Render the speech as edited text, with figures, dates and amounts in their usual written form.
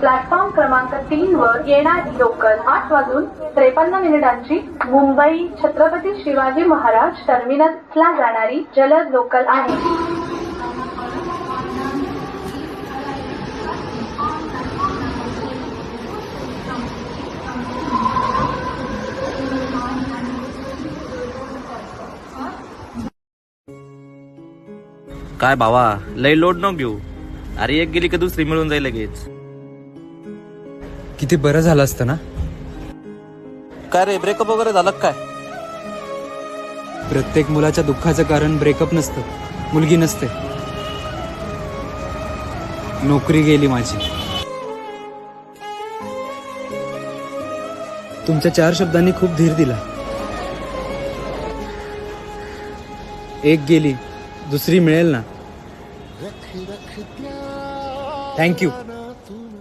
Platform क्रमांक 3 वर येणारी लोकल 8:53 मुंबई छत्रपती शिवाजी महाराज टर्मिनसला जाणारी जलद लोकल आहे. काय भावा, लय लोड न घेऊ. अरे एक गेली का दुसरी मिळून जाईल लगेच. किती बरं झालं असतं ना. काय रे, ब्रेकअप वगैरे झालं काय? प्रत्येक मुलाच्या दुःखाचं कारण ब्रेकअप नसतं, मुलगी नसते. नोकरी गेली माझी. तुमच्या 4 शब्दांनी खूप धीर दिला. एक गेली, दुसरी मिळेल ना. थँक्यू.